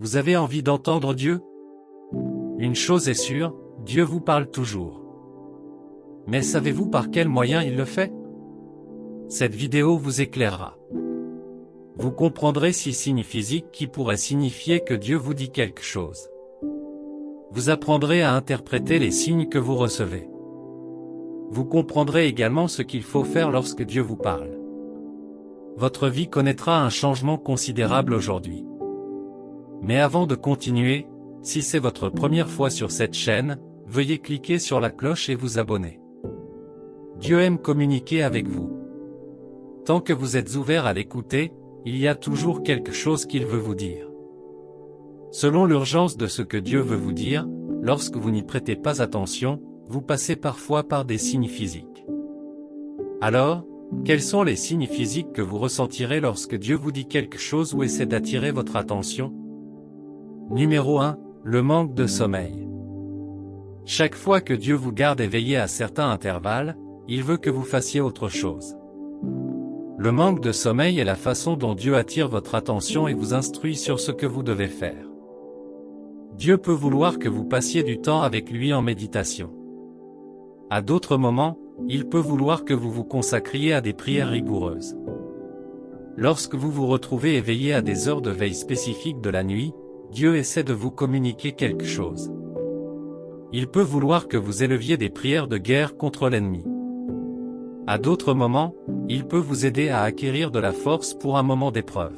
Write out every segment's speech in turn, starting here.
Vous avez envie d'entendre Dieu? Une chose est sûre, Dieu vous parle toujours. Mais savez-vous par quel moyen il le fait? Cette vidéo vous éclairera. Vous comprendrez 6 signes physiques qui pourraient signifier que Dieu vous dit quelque chose. Vous apprendrez à interpréter les signes que vous recevez. Vous comprendrez également ce qu'il faut faire lorsque Dieu vous parle. Votre vie connaîtra un changement considérable aujourd'hui. Mais avant de continuer, si c'est votre première fois sur cette chaîne, veuillez cliquer sur la cloche et vous abonner. Dieu aime communiquer avec vous. Tant que vous êtes ouvert à l'écouter, il y a toujours quelque chose qu'il veut vous dire. Selon l'urgence de ce que Dieu veut vous dire, lorsque vous n'y prêtez pas attention, vous passez parfois par des signes physiques. Alors, quels sont les signes physiques que vous ressentirez lorsque Dieu vous dit quelque chose ou essaie d'attirer votre attention? Numéro 1, le manque de sommeil. Chaque fois que Dieu vous garde éveillé à certains intervalles, il veut que vous fassiez autre chose. Le manque de sommeil est la façon dont Dieu attire votre attention et vous instruit sur ce que vous devez faire. Dieu peut vouloir que vous passiez du temps avec lui en méditation. À d'autres moments, il peut vouloir que vous vous consacriez à des prières rigoureuses. Lorsque vous vous retrouvez éveillé à des heures de veille spécifiques de la nuit, Dieu essaie de vous communiquer quelque chose. Il peut vouloir que vous éleviez des prières de guerre contre l'ennemi. À d'autres moments, il peut vous aider à acquérir de la force pour un moment d'épreuve.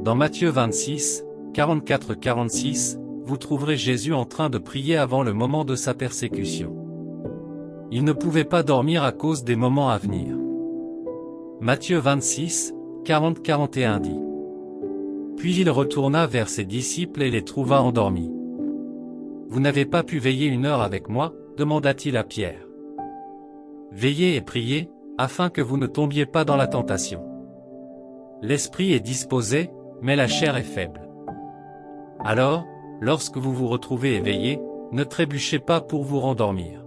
Dans Matthieu 26, 44-46, vous trouverez Jésus en train de prier avant le moment de sa persécution. Il ne pouvait pas dormir à cause des moments à venir. Matthieu 26, 40-41 dit. Puis il retourna vers ses disciples et les trouva endormis. Vous n'avez pas pu veiller 1 heure avec moi, demanda-t-il à Pierre. Veillez et priez, afin que vous ne tombiez pas dans la tentation. L'esprit est disposé, mais la chair est faible. Alors, lorsque vous vous retrouvez éveillé, ne trébuchez pas pour vous rendormir.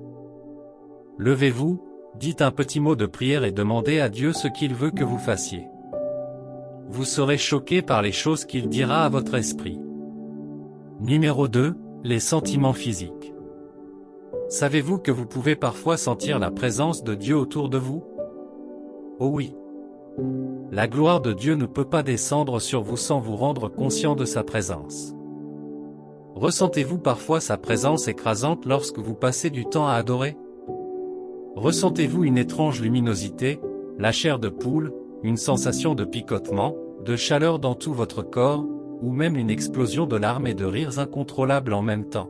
Levez-vous, dites un petit mot de prière et demandez à Dieu ce qu'il veut que vous fassiez. Vous serez choqué par les choses qu'il dira à votre esprit. Numéro 2, les sentiments physiques. Savez-vous que vous pouvez parfois sentir la présence de Dieu autour de vous? Oh oui. La gloire de Dieu ne peut pas descendre sur vous sans vous rendre conscient de sa présence. Ressentez-vous parfois sa présence écrasante lorsque vous passez du temps à adorer? Ressentez-vous une étrange luminosité, la chair de poule, une sensation de picotement, de chaleur dans tout votre corps, ou même une explosion de larmes et de rires incontrôlables en même temps?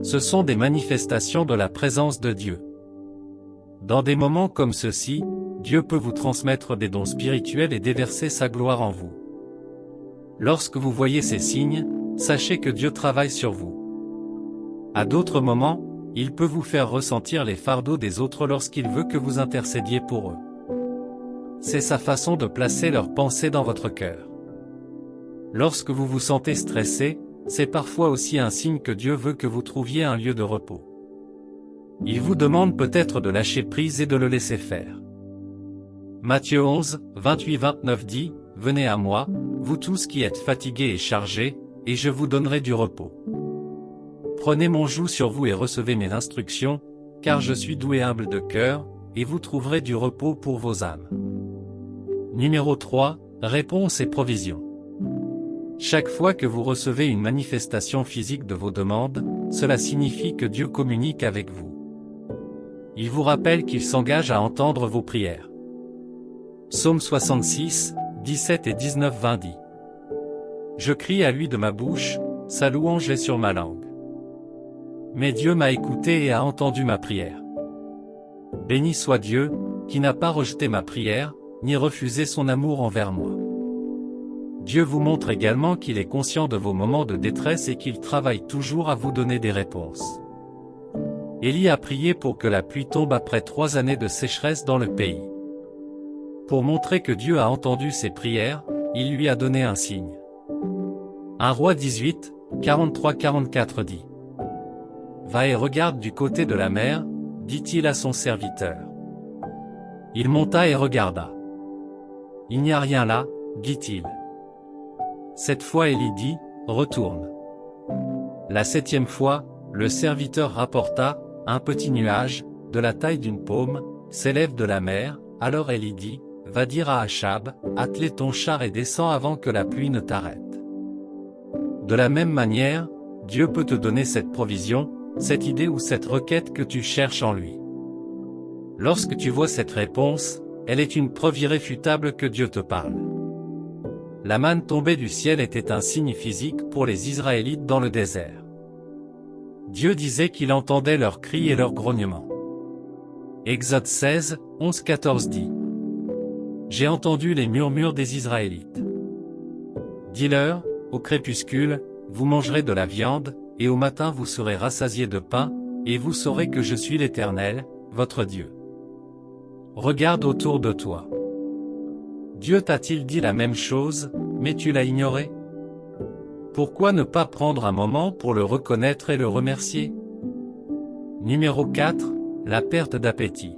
Ce sont des manifestations de la présence de Dieu. Dans des moments comme ceux-ci, Dieu peut vous transmettre des dons spirituels et déverser sa gloire en vous. Lorsque vous voyez ces signes, sachez que Dieu travaille sur vous. À d'autres moments, il peut vous faire ressentir les fardeaux des autres lorsqu'il veut que vous intercédiez pour eux. C'est sa façon de placer leurs pensées dans votre cœur. Lorsque vous vous sentez stressé, c'est parfois aussi un signe que Dieu veut que vous trouviez un lieu de repos. Il vous demande peut-être de lâcher prise et de le laisser faire. Matthieu 11, 28-29 dit, « Venez à moi, vous tous qui êtes fatigués et chargés, et je vous donnerai du repos. Prenez mon joug sur vous et recevez mes instructions, car je suis doux et humble de cœur, et vous trouverez du repos pour vos âmes. » Numéro 3, réponse et provision. Chaque fois que vous recevez une manifestation physique de vos demandes, cela signifie que Dieu communique avec vous. Il vous rappelle qu'il s'engage à entendre vos prières. Psaume 66, 17 et 19-20 dit. Je crie à lui de ma bouche, sa louange est sur ma langue. Mais Dieu m'a écouté et a entendu ma prière. Béni soit Dieu, qui n'a pas rejeté ma prière, ni refusé son amour envers moi. Dieu vous montre également qu'il est conscient de vos moments de détresse et qu'il travaille toujours à vous donner des réponses. Élie a prié pour que la pluie tombe après 3 années de sécheresse dans le pays. Pour montrer que Dieu a entendu ses prières, il lui a donné un signe. 1 Roi 18, 43-44 dit. Va et regarde du côté de la mer, dit-il à son serviteur. Il monta et regarda. Il n'y a rien là, dit-il. Cette fois Élie dit, retourne. La 7e fois, le serviteur rapporta, un petit nuage, de la taille d'une paume, s'élève de la mer. Alors Élie dit, va dire à Achab, attelle ton char et descends avant que la pluie ne t'arrête. De la même manière, Dieu peut te donner cette provision, cette idée ou cette requête que tu cherches en lui. Lorsque tu vois cette réponse, elle est une preuve irréfutable que Dieu te parle. La manne tombée du ciel était un signe physique pour les Israélites dans le désert. Dieu disait qu'il entendait leurs cris et leurs grognements. Exode 16, 11-14 dit. J'ai entendu les murmures des Israélites. Dis-leur, au crépuscule, vous mangerez de la viande, et au matin vous serez rassasiés de pain, et vous saurez que je suis l'Éternel, votre Dieu. Regarde autour de toi. Dieu t'a-t-il dit la même chose, mais tu l'as ignoré? Pourquoi ne pas prendre un moment pour le reconnaître et le remercier? Numéro 4, la perte d'appétit.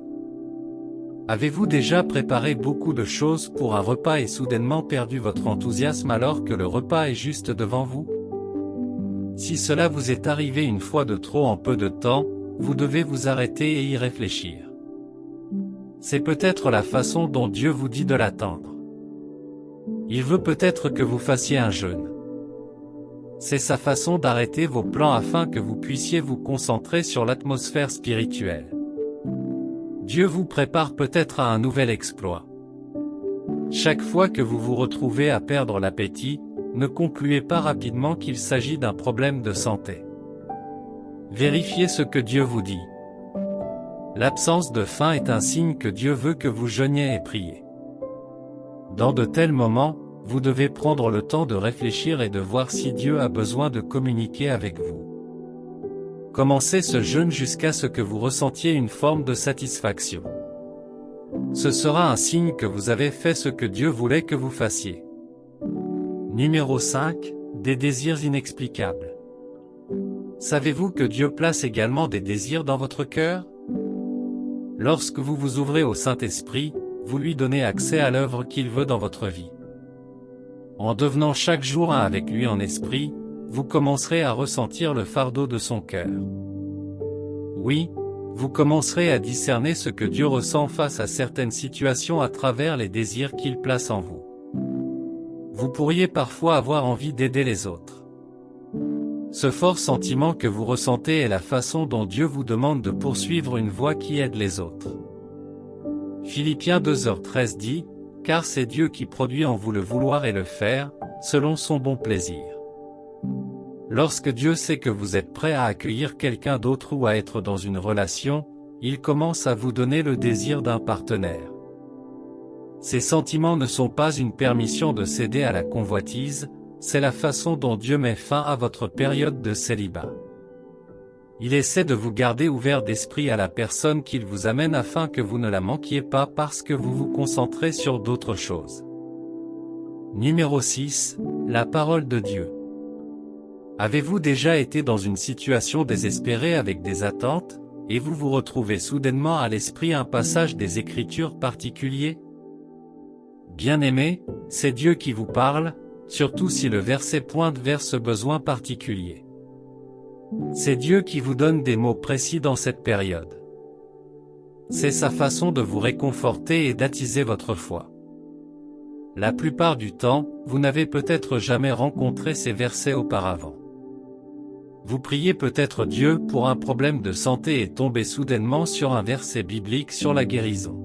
Avez-vous déjà préparé beaucoup de choses pour un repas et soudainement perdu votre enthousiasme alors que le repas est juste devant vous? Si cela vous est arrivé une fois de trop en peu de temps, vous devez vous arrêter et y réfléchir. C'est peut-être la façon dont Dieu vous dit de l'attendre. Il veut peut-être que vous fassiez un jeûne. C'est sa façon d'arrêter vos plans afin que vous puissiez vous concentrer sur l'atmosphère spirituelle. Dieu vous prépare peut-être à un nouvel exploit. Chaque fois que vous vous retrouvez à perdre l'appétit, ne concluez pas rapidement qu'il s'agit d'un problème de santé. Vérifiez ce que Dieu vous dit. L'absence de faim est un signe que Dieu veut que vous jeûniez et priez. Dans de tels moments, vous devez prendre le temps de réfléchir et de voir si Dieu a besoin de communiquer avec vous. Commencez ce jeûne jusqu'à ce que vous ressentiez une forme de satisfaction. Ce sera un signe que vous avez fait ce que Dieu voulait que vous fassiez. Numéro 5, des désirs inexplicables. Savez-vous que Dieu place également des désirs dans votre cœur? Lorsque vous vous ouvrez au Saint-Esprit, vous lui donnez accès à l'œuvre qu'il veut dans votre vie. En devenant chaque jour un avec lui en esprit, vous commencerez à ressentir le fardeau de son cœur. Oui, vous commencerez à discerner ce que Dieu ressent face à certaines situations à travers les désirs qu'il place en vous. Vous pourriez parfois avoir envie d'aider les autres. Ce fort sentiment que vous ressentez est la façon dont Dieu vous demande de poursuivre une voie qui aide les autres. Philippiens 2h13 dit, « Car c'est Dieu qui produit en vous le vouloir et le faire, selon son bon plaisir. » Lorsque Dieu sait que vous êtes prêt à accueillir quelqu'un d'autre ou à être dans une relation, il commence à vous donner le désir d'un partenaire. Ces sentiments ne sont pas une permission de céder à la convoitise, c'est la façon dont Dieu met fin à votre période de célibat. Il essaie de vous garder ouvert d'esprit à la personne qu'il vous amène afin que vous ne la manquiez pas parce que vous vous concentrez sur d'autres choses. Numéro 6, la parole de Dieu. Avez-vous déjà été dans une situation désespérée avec des attentes, et vous vous retrouvez soudainement à l'esprit un passage des Écritures particulier? Bien-aimé, c'est Dieu qui vous parle, surtout si le verset pointe vers ce besoin particulier. C'est Dieu qui vous donne des mots précis dans cette période. C'est sa façon de vous réconforter et d'attiser votre foi. La plupart du temps, vous n'avez peut-être jamais rencontré ces versets auparavant. Vous priez peut-être Dieu pour un problème de santé et tombez soudainement sur un verset biblique sur la guérison.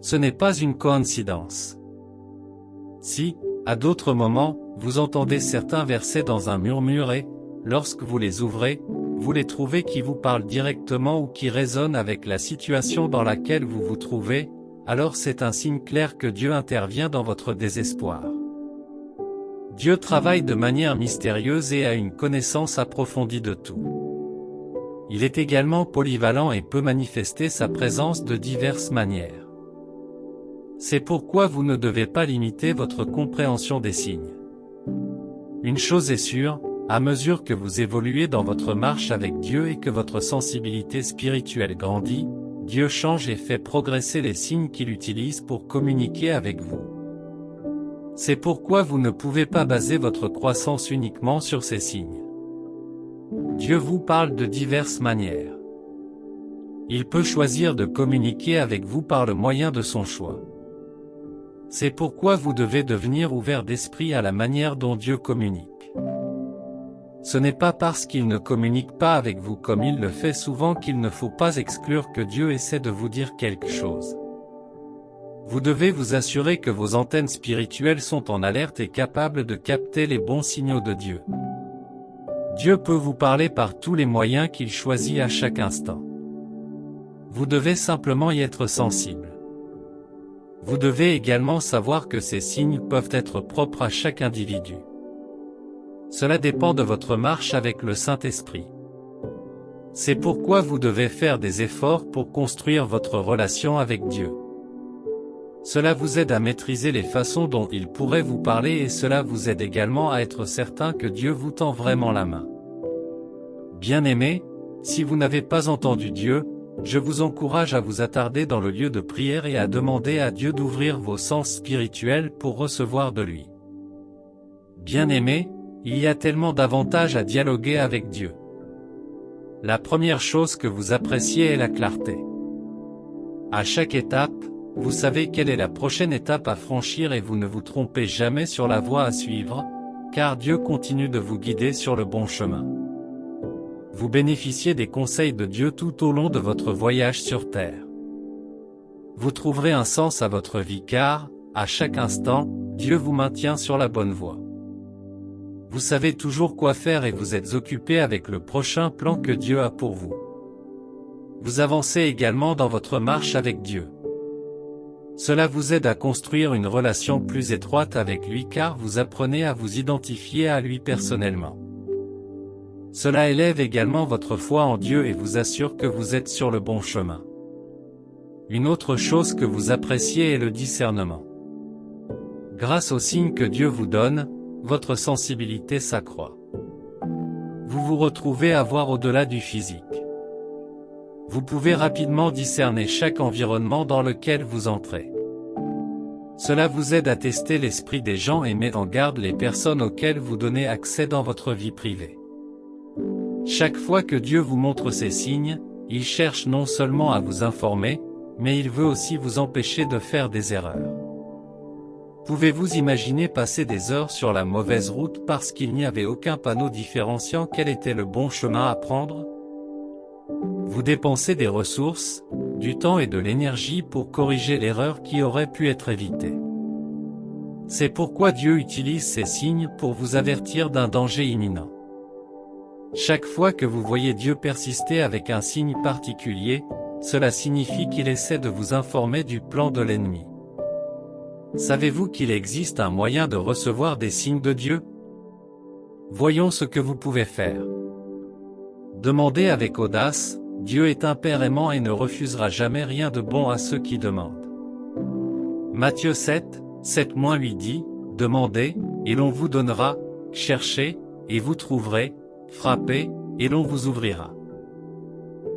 Ce n'est pas une coïncidence. Si, à d'autres moments, vous entendez certains versets dans un murmure et, lorsque vous les ouvrez, vous les trouvez qui vous parlent directement ou qui résonnent avec la situation dans laquelle vous vous trouvez, alors c'est un signe clair que Dieu intervient dans votre désespoir. Dieu travaille de manière mystérieuse et a une connaissance approfondie de tout. Il est également polyvalent et peut manifester sa présence de diverses manières. C'est pourquoi vous ne devez pas limiter votre compréhension des signes. Une chose est sûre, à mesure que vous évoluez dans votre marche avec Dieu et que votre sensibilité spirituelle grandit, Dieu change et fait progresser les signes qu'il utilise pour communiquer avec vous. C'est pourquoi vous ne pouvez pas baser votre croissance uniquement sur ces signes. Dieu vous parle de diverses manières. Il peut choisir de communiquer avec vous par le moyen de son choix. C'est pourquoi vous devez devenir ouvert d'esprit à la manière dont Dieu communique. Ce n'est pas parce qu'il ne communique pas avec vous comme il le fait souvent qu'il ne faut pas exclure que Dieu essaie de vous dire quelque chose. Vous devez vous assurer que vos antennes spirituelles sont en alerte et capables de capter les bons signaux de Dieu. Dieu peut vous parler par tous les moyens qu'il choisit à chaque instant. Vous devez simplement y être sensible. Vous devez également savoir que ces signes peuvent être propres à chaque individu. Cela dépend de votre marche avec le Saint-Esprit. C'est pourquoi vous devez faire des efforts pour construire votre relation avec Dieu. Cela vous aide à maîtriser les façons dont il pourrait vous parler et cela vous aide également à être certain que Dieu vous tend vraiment la main. Bien-aimés, si vous n'avez pas entendu Dieu, je vous encourage à vous attarder dans le lieu de prière et à demander à Dieu d'ouvrir vos sens spirituels pour recevoir de lui. Bien-aimés, il y a tellement d'avantages à dialoguer avec Dieu. La première chose que vous appréciez est la clarté. À chaque étape, vous savez quelle est la prochaine étape à franchir et vous ne vous trompez jamais sur la voie à suivre, car Dieu continue de vous guider sur le bon chemin. Vous bénéficiez des conseils de Dieu tout au long de votre voyage sur terre. Vous trouverez un sens à votre vie car, à chaque instant, Dieu vous maintient sur la bonne voie. Vous savez toujours quoi faire et vous êtes occupé avec le prochain plan que Dieu a pour vous. Vous avancez également dans votre marche avec Dieu. Cela vous aide à construire une relation plus étroite avec lui car vous apprenez à vous identifier à lui personnellement. Cela élève également votre foi en Dieu et vous assure que vous êtes sur le bon chemin. Une autre chose que vous appréciez est le discernement. Grâce aux signes que Dieu vous donne, votre sensibilité s'accroît. Vous vous retrouvez à voir au-delà du physique. Vous pouvez rapidement discerner chaque environnement dans lequel vous entrez. Cela vous aide à tester l'esprit des gens et met en garde les personnes auxquelles vous donnez accès dans votre vie privée. Chaque fois que Dieu vous montre ces signes, il cherche non seulement à vous informer, mais il veut aussi vous empêcher de faire des erreurs. Pouvez-vous imaginer passer des heures sur la mauvaise route parce qu'il n'y avait aucun panneau différenciant quel était le bon chemin à prendre? Vous dépensez des ressources, du temps et de l'énergie pour corriger l'erreur qui aurait pu être évitée. C'est pourquoi Dieu utilise ces signes pour vous avertir d'un danger imminent. Chaque fois que vous voyez Dieu persister avec un signe particulier, cela signifie qu'il essaie de vous informer du plan de l'ennemi. Savez-vous qu'il existe un moyen de recevoir des signes de Dieu? Voyons ce que vous pouvez faire. Demandez avec audace, Dieu est un Père aimant et ne refusera jamais rien de bon à ceux qui demandent. Matthieu 7, 7-8 dit, « Demandez, et l'on vous donnera, cherchez, et vous trouverez, frappez, et l'on vous ouvrira.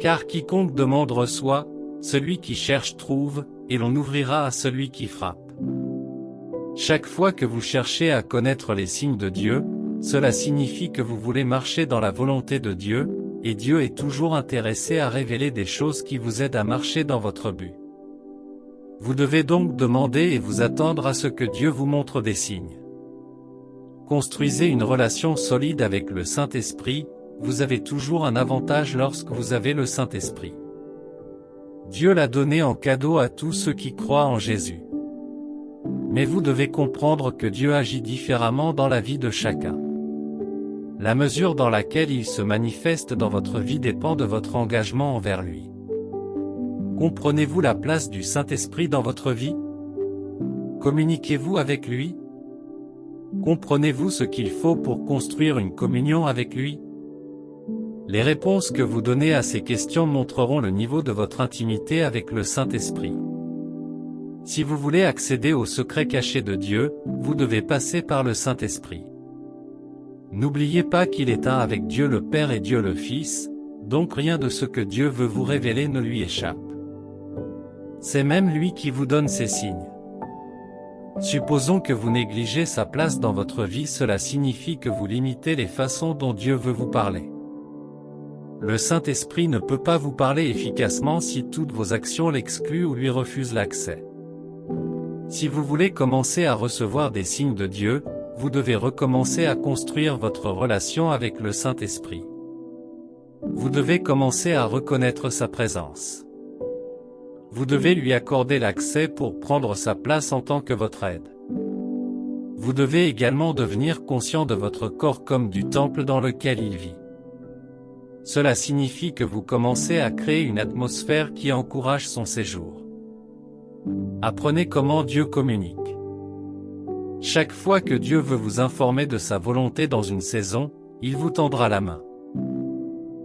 Car quiconque demande reçoit, celui qui cherche trouve, et l'on ouvrira à celui qui frappe. » Chaque fois que vous cherchez à connaître les signes de Dieu, cela signifie que vous voulez marcher dans la volonté de Dieu, et Dieu est toujours intéressé à révéler des choses qui vous aident à marcher dans votre but. Vous devez donc demander et vous attendre à ce que Dieu vous montre des signes. Construisez une relation solide avec le Saint-Esprit, vous avez toujours un avantage lorsque vous avez le Saint-Esprit. Dieu l'a donné en cadeau à tous ceux qui croient en Jésus. Mais vous devez comprendre que Dieu agit différemment dans la vie de chacun. La mesure dans laquelle il se manifeste dans votre vie dépend de votre engagement envers lui. Comprenez-vous la place du Saint-Esprit dans votre vie? Communiquez-vous avec lui? Comprenez-vous ce qu'il faut pour construire une communion avec lui? Les réponses que vous donnez à ces questions montreront le niveau de votre intimité avec le Saint-Esprit. Si vous voulez accéder au secret caché de Dieu, vous devez passer par le Saint-Esprit. N'oubliez pas qu'il est un avec Dieu le Père et Dieu le Fils, donc rien de ce que Dieu veut vous révéler ne lui échappe. C'est même lui qui vous donne ces signes. Supposons que vous négligez sa place dans votre vie, cela signifie que vous limitez les façons dont Dieu veut vous parler. Le Saint-Esprit ne peut pas vous parler efficacement si toutes vos actions l'excluent ou lui refusent l'accès. Si vous voulez commencer à recevoir des signes de Dieu, vous devez recommencer à construire votre relation avec le Saint-Esprit. Vous devez commencer à reconnaître sa présence. Vous devez lui accorder l'accès pour prendre sa place en tant que votre aide. Vous devez également devenir conscient de votre corps comme du temple dans lequel il vit. Cela signifie que vous commencez à créer une atmosphère qui encourage son séjour. Apprenez comment Dieu communique. Chaque fois que Dieu veut vous informer de sa volonté dans une saison, il vous tendra la main.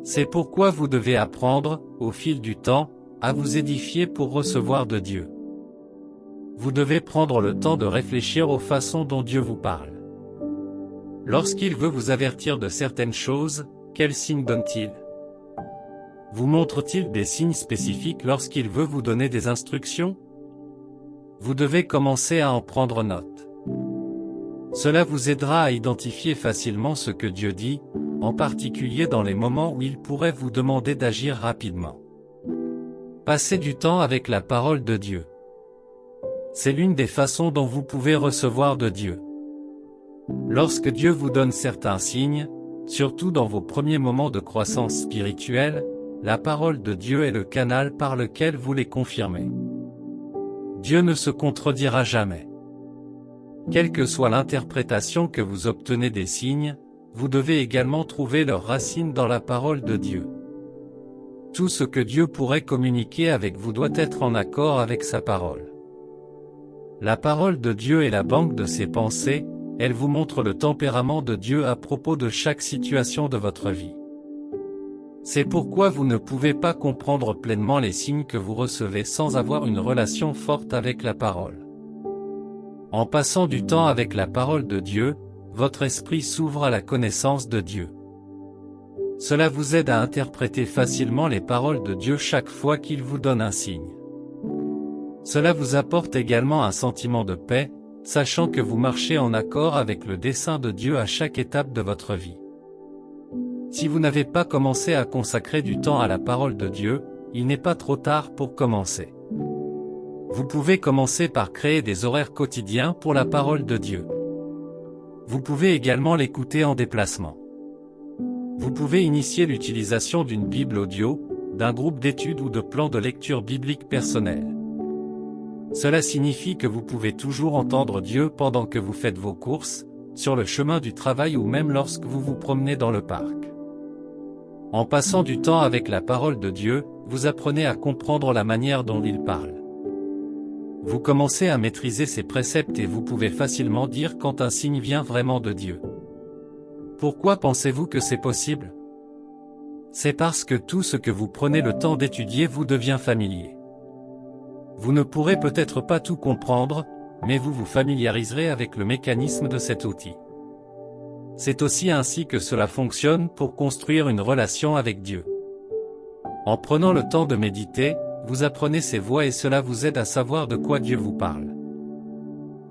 C'est pourquoi vous devez apprendre, au fil du temps, à vous édifier pour recevoir de Dieu. Vous devez prendre le temps de réfléchir aux façons dont Dieu vous parle. Lorsqu'il veut vous avertir de certaines choses, quels signes donne-t-il? Vous montre-t-il des signes spécifiques lorsqu'il veut vous donner des instructions? Vous devez commencer à en prendre note. Cela vous aidera à identifier facilement ce que Dieu dit, en particulier dans les moments où il pourrait vous demander d'agir rapidement. Passez du temps avec la parole de Dieu. C'est l'une des façons dont vous pouvez recevoir de Dieu. Lorsque Dieu vous donne certains signes, surtout dans vos premiers moments de croissance spirituelle, la parole de Dieu est le canal par lequel vous les confirmez. Dieu ne se contredira jamais. Quelle que soit l'interprétation que vous obtenez des signes, vous devez également trouver leurs racines dans la parole de Dieu. Tout ce que Dieu pourrait communiquer avec vous doit être en accord avec sa parole. La parole de Dieu est la banque de ses pensées, elle vous montre le tempérament de Dieu à propos de chaque situation de votre vie. C'est pourquoi vous ne pouvez pas comprendre pleinement les signes que vous recevez sans avoir une relation forte avec la parole. En passant du temps avec la parole de Dieu, votre esprit s'ouvre à la connaissance de Dieu. Cela vous aide à interpréter facilement les paroles de Dieu chaque fois qu'il vous donne un signe. Cela vous apporte également un sentiment de paix, sachant que vous marchez en accord avec le dessein de Dieu à chaque étape de votre vie. Si vous n'avez pas commencé à consacrer du temps à la parole de Dieu, il n'est pas trop tard pour commencer. Vous pouvez commencer par créer des horaires quotidiens pour la parole de Dieu. Vous pouvez également l'écouter en déplacement. Vous pouvez initier l'utilisation d'une Bible audio, d'un groupe d'études ou de plans de lecture biblique personnel. Cela signifie que vous pouvez toujours entendre Dieu pendant que vous faites vos courses, sur le chemin du travail ou même lorsque vous vous promenez dans le parc. En passant du temps avec la parole de Dieu, vous apprenez à comprendre la manière dont il parle. Vous commencez à maîtriser ses préceptes et vous pouvez facilement dire quand un signe vient vraiment de Dieu. Pourquoi pensez-vous que c'est possible? C'est parce que tout ce que vous prenez le temps d'étudier vous devient familier. Vous ne pourrez peut-être pas tout comprendre, mais vous vous familiariserez avec le mécanisme de cet outil. C'est aussi ainsi que cela fonctionne pour construire une relation avec Dieu. En prenant le temps de méditer, vous apprenez ses voix et cela vous aide à savoir de quoi Dieu vous parle.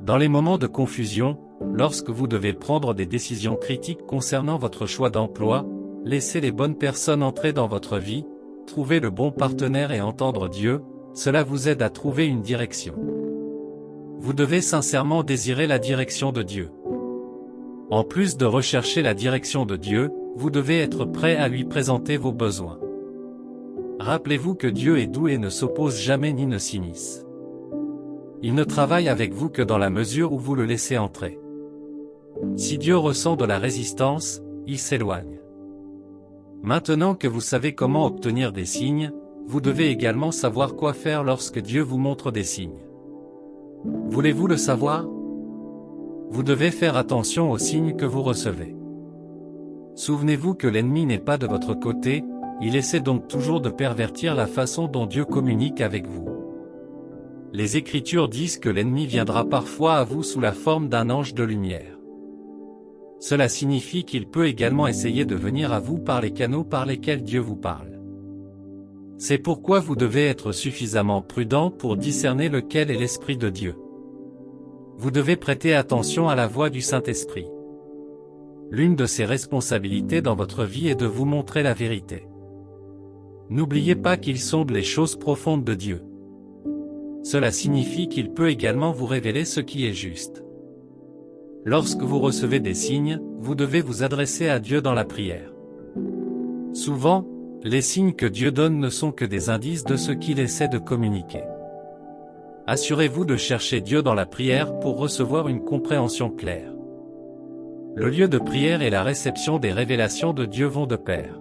Dans les moments de confusion, lorsque vous devez prendre des décisions critiques concernant votre choix d'emploi, laissez les bonnes personnes entrer dans votre vie, trouver le bon partenaire et entendre Dieu, cela vous aide à trouver une direction. Vous devez sincèrement désirer la direction de Dieu. En plus de rechercher la direction de Dieu, vous devez être prêt à lui présenter vos besoins. Rappelez-vous que Dieu est doux et ne s'oppose jamais ni ne s'immisce. Il ne travaille avec vous que dans la mesure où vous le laissez entrer. Si Dieu ressent de la résistance, il s'éloigne. Maintenant que vous savez comment obtenir des signes, vous devez également savoir quoi faire lorsque Dieu vous montre des signes. Voulez-vous le savoir? Vous devez faire attention aux signes que vous recevez. Souvenez-vous que l'ennemi n'est pas de votre côté, il essaie donc toujours de pervertir la façon dont Dieu communique avec vous. Les Écritures disent que l'ennemi viendra parfois à vous sous la forme d'un ange de lumière. Cela signifie qu'il peut également essayer de venir à vous par les canaux par lesquels Dieu vous parle. C'est pourquoi vous devez être suffisamment prudent pour discerner lequel est l'Esprit de Dieu. Vous devez prêter attention à la voix du Saint-Esprit. L'une de ses responsabilités dans votre vie est de vous montrer la vérité. N'oubliez pas qu'il sonde les choses profondes de Dieu. Cela signifie qu'il peut également vous révéler ce qui est juste. Lorsque vous recevez des signes, vous devez vous adresser à Dieu dans la prière. Souvent, les signes que Dieu donne ne sont que des indices de ce qu'il essaie de communiquer. Assurez-vous de chercher Dieu dans la prière pour recevoir une compréhension claire. Le lieu de prière et la réception des révélations de Dieu vont de pair.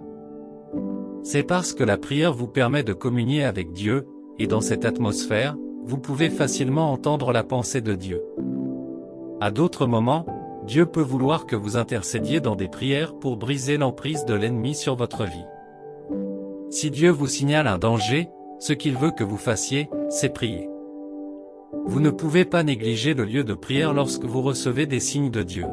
C'est parce que la prière vous permet de communier avec Dieu, et dans cette atmosphère, vous pouvez facilement entendre la pensée de Dieu. À d'autres moments, Dieu peut vouloir que vous intercédiez dans des prières pour briser l'emprise de l'ennemi sur votre vie. Si Dieu vous signale un danger, ce qu'il veut que vous fassiez, c'est prier. Vous ne pouvez pas négliger le lieu de prière lorsque vous recevez des signes de Dieu.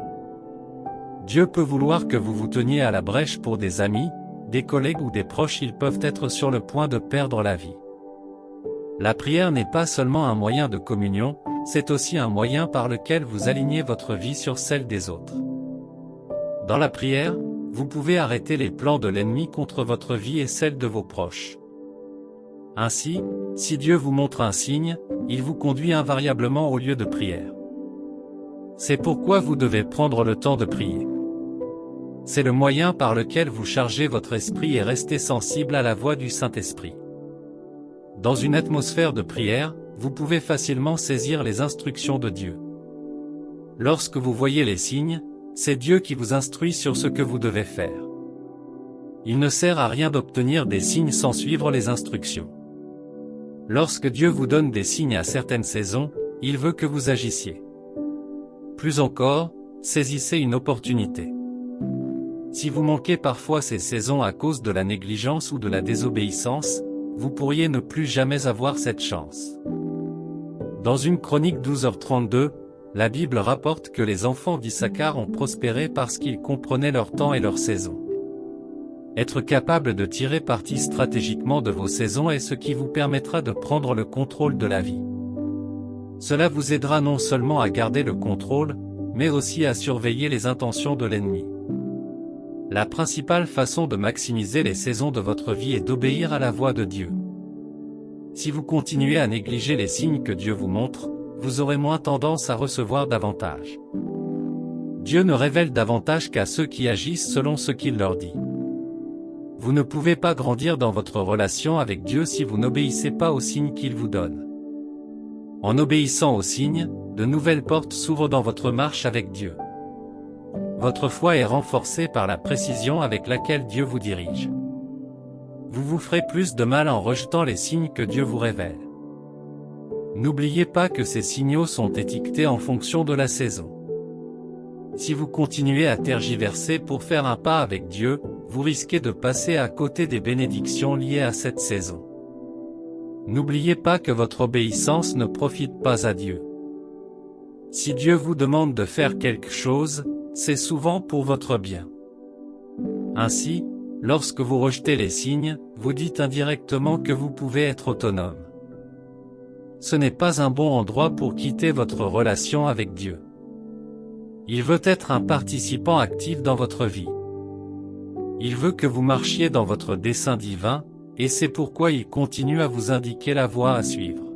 Dieu peut vouloir que vous vous teniez à la brèche pour des amis, des collègues ou des proches. Ils peuvent être sur le point de perdre la vie. La prière n'est pas seulement un moyen de communion, c'est aussi un moyen par lequel vous alignez votre vie sur celle des autres. Dans la prière, vous pouvez arrêter les plans de l'ennemi contre votre vie et celle de vos proches. Ainsi, si Dieu vous montre un signe, il vous conduit invariablement au lieu de prière. C'est pourquoi vous devez prendre le temps de prier. C'est le moyen par lequel vous chargez votre esprit et restez sensible à la voix du Saint-Esprit. Dans une atmosphère de prière, vous pouvez facilement saisir les instructions de Dieu. Lorsque vous voyez les signes, c'est Dieu qui vous instruit sur ce que vous devez faire. Il ne sert à rien d'obtenir des signes sans suivre les instructions. Lorsque Dieu vous donne des signes à certaines saisons, il veut que vous agissiez. Plus encore, saisissez une opportunité. Si vous manquez parfois ces saisons à cause de la négligence ou de la désobéissance, vous pourriez ne plus jamais avoir cette chance. Dans une chronique 12h32, la Bible rapporte que les enfants d'Issachar ont prospéré parce qu'ils comprenaient leur temps et leur saison. Être capable de tirer parti stratégiquement de vos saisons est ce qui vous permettra de prendre le contrôle de la vie. Cela vous aidera non seulement à garder le contrôle, mais aussi à surveiller les intentions de l'ennemi. La principale façon de maximiser les saisons de votre vie est d'obéir à la voix de Dieu. Si vous continuez à négliger les signes que Dieu vous montre, vous aurez moins tendance à recevoir davantage. Dieu ne révèle davantage qu'à ceux qui agissent selon ce qu'il leur dit. Vous ne pouvez pas grandir dans votre relation avec Dieu si vous n'obéissez pas aux signes qu'il vous donne. En obéissant aux signes, de nouvelles portes s'ouvrent dans votre marche avec Dieu. Votre foi est renforcée par la précision avec laquelle Dieu vous dirige. Vous vous ferez plus de mal en rejetant les signes que Dieu vous révèle. N'oubliez pas que ces signaux sont étiquetés en fonction de la saison. Si vous continuez à tergiverser pour faire un pas avec Dieu, vous risquez de passer à côté des bénédictions liées à cette saison. N'oubliez pas que votre obéissance ne profite pas à Dieu. Si Dieu vous demande de faire quelque chose, c'est souvent pour votre bien. Ainsi, lorsque vous rejetez les signes, vous dites indirectement que vous pouvez être autonome. Ce n'est pas un bon endroit pour quitter votre relation avec Dieu. Il veut être un participant actif dans votre vie. Il veut que vous marchiez dans votre dessein divin, et c'est pourquoi il continue à vous indiquer la voie à suivre.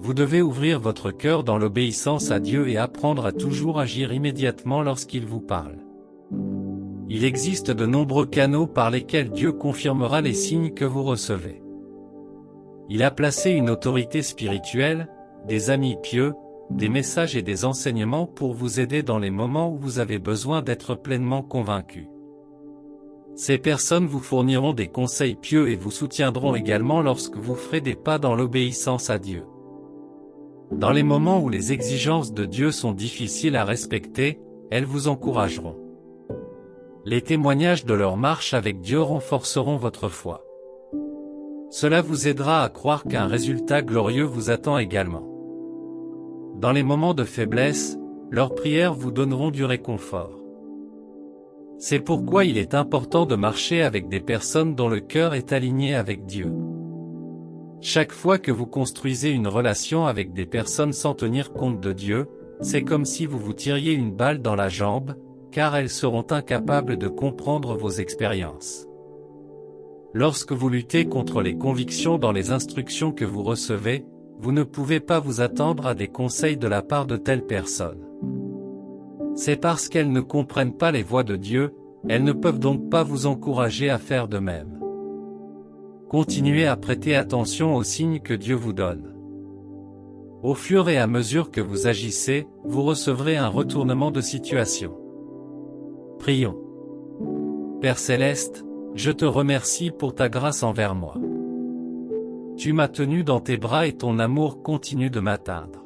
Vous devez ouvrir votre cœur dans l'obéissance à Dieu et apprendre à toujours agir immédiatement lorsqu'il vous parle. Il existe de nombreux canaux par lesquels Dieu confirmera les signes que vous recevez. Il a placé une autorité spirituelle, des amis pieux, des messages et des enseignements pour vous aider dans les moments où vous avez besoin d'être pleinement convaincu. Ces personnes vous fourniront des conseils pieux et vous soutiendront également lorsque vous ferez des pas dans l'obéissance à Dieu. Dans les moments où les exigences de Dieu sont difficiles à respecter, elles vous encourageront. Les témoignages de leur marche avec Dieu renforceront votre foi. Cela vous aidera à croire qu'un résultat glorieux vous attend également. Dans les moments de faiblesse, leurs prières vous donneront du réconfort. C'est pourquoi il est important de marcher avec des personnes dont le cœur est aligné avec Dieu. Chaque fois que vous construisez une relation avec des personnes sans tenir compte de Dieu, c'est comme si vous vous tiriez une balle dans la jambe, car elles seront incapables de comprendre vos expériences. Lorsque vous luttez contre les convictions dans les instructions que vous recevez, vous ne pouvez pas vous attendre à des conseils de la part de telles personnes. C'est parce qu'elles ne comprennent pas les voies de Dieu, elles ne peuvent donc pas vous encourager à faire de même. Continuez à prêter attention aux signes que Dieu vous donne. Au fur et à mesure que vous agissez, vous recevrez un retournement de situation. Prions. Père Céleste, je te remercie pour ta grâce envers moi. Tu m'as tenu dans tes bras et ton amour continue de m'atteindre.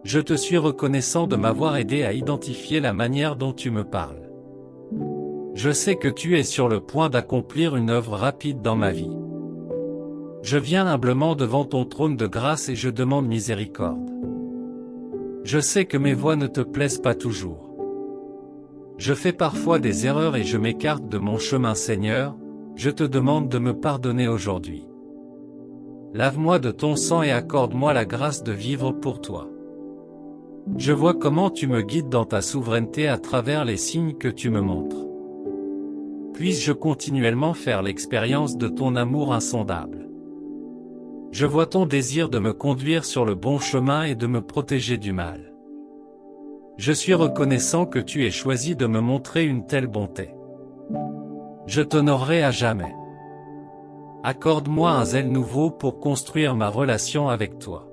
Je te suis reconnaissant de m'avoir aidé à identifier la manière dont tu me parles. Je sais que tu es sur le point d'accomplir une œuvre rapide dans ma vie. Je viens humblement devant ton trône de grâce et je demande miséricorde. Je sais que mes voies ne te plaisent pas toujours. Je fais parfois des erreurs et je m'écarte de mon chemin, Seigneur, je te demande de me pardonner aujourd'hui. Lave-moi de ton sang et accorde-moi la grâce de vivre pour toi. Je vois comment tu me guides dans ta souveraineté à travers les signes que tu me montres. Puisse-je continuellement faire l'expérience de ton amour insondable. Je vois ton désir de me conduire sur le bon chemin et de me protéger du mal. Je suis reconnaissant que tu aies choisi de me montrer une telle bonté. Je t'honorerai à jamais. Accorde-moi un zèle nouveau pour construire ma relation avec toi.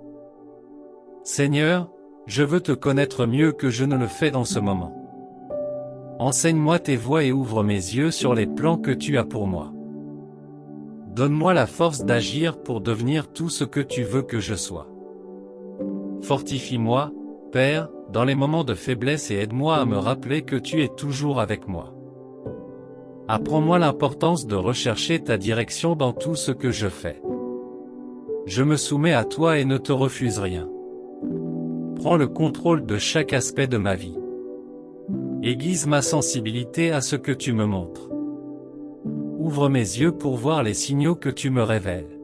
Seigneur, je veux te connaître mieux que je ne le fais dans ce moment. Enseigne-moi tes voies et ouvre mes yeux sur les plans que tu as pour moi. Donne-moi la force d'agir pour devenir tout ce que tu veux que je sois. Fortifie-moi, Père, dans les moments de faiblesse et aide-moi à me rappeler que tu es toujours avec moi. Apprends-moi l'importance de rechercher ta direction dans tout ce que je fais. Je me soumets à toi et ne te refuse rien. Prends le contrôle de chaque aspect de ma vie. Aiguise ma sensibilité à ce que tu me montres. Ouvre mes yeux pour voir les signaux que tu me révèles.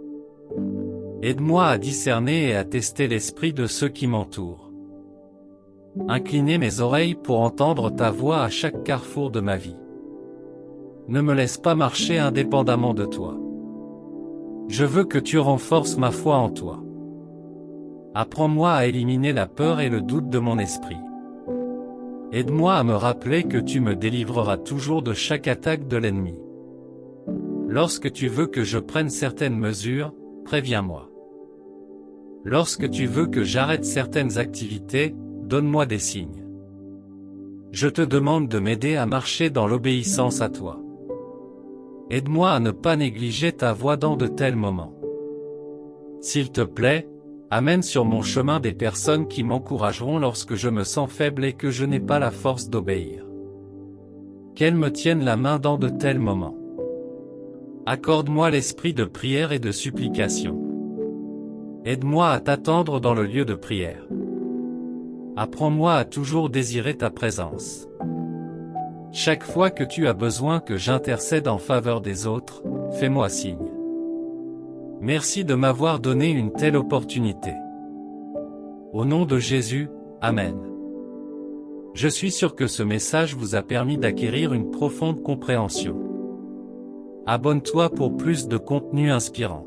Aide-moi à discerner et à tester l'esprit de ceux qui m'entourent. Inclinez mes oreilles pour entendre ta voix à chaque carrefour de ma vie. Ne me laisse pas marcher indépendamment de toi. Je veux que tu renforces ma foi en toi. Apprends-moi à éliminer la peur et le doute de mon esprit. Aide-moi à me rappeler que tu me délivreras toujours de chaque attaque de l'ennemi. Lorsque tu veux que je prenne certaines mesures, préviens-moi. Lorsque tu veux que j'arrête certaines activités, donne-moi des signes. Je te demande de m'aider à marcher dans l'obéissance à toi. Aide-moi à ne pas négliger ta voix dans de tels moments. S'il te plaît, amène sur mon chemin des personnes qui m'encourageront lorsque je me sens faible et que je n'ai pas la force d'obéir. Qu'elles me tiennent la main dans de tels moments. Accorde-moi l'esprit de prière et de supplication. Aide-moi à t'attendre dans le lieu de prière. Apprends-moi à toujours désirer ta présence. Chaque fois que tu as besoin que j'intercède en faveur des autres, fais-moi signe. Merci de m'avoir donné une telle opportunité. Au nom de Jésus, Amen. Je suis sûr que ce message vous a permis d'acquérir une profonde compréhension. Abonne-toi pour plus de contenu inspirant.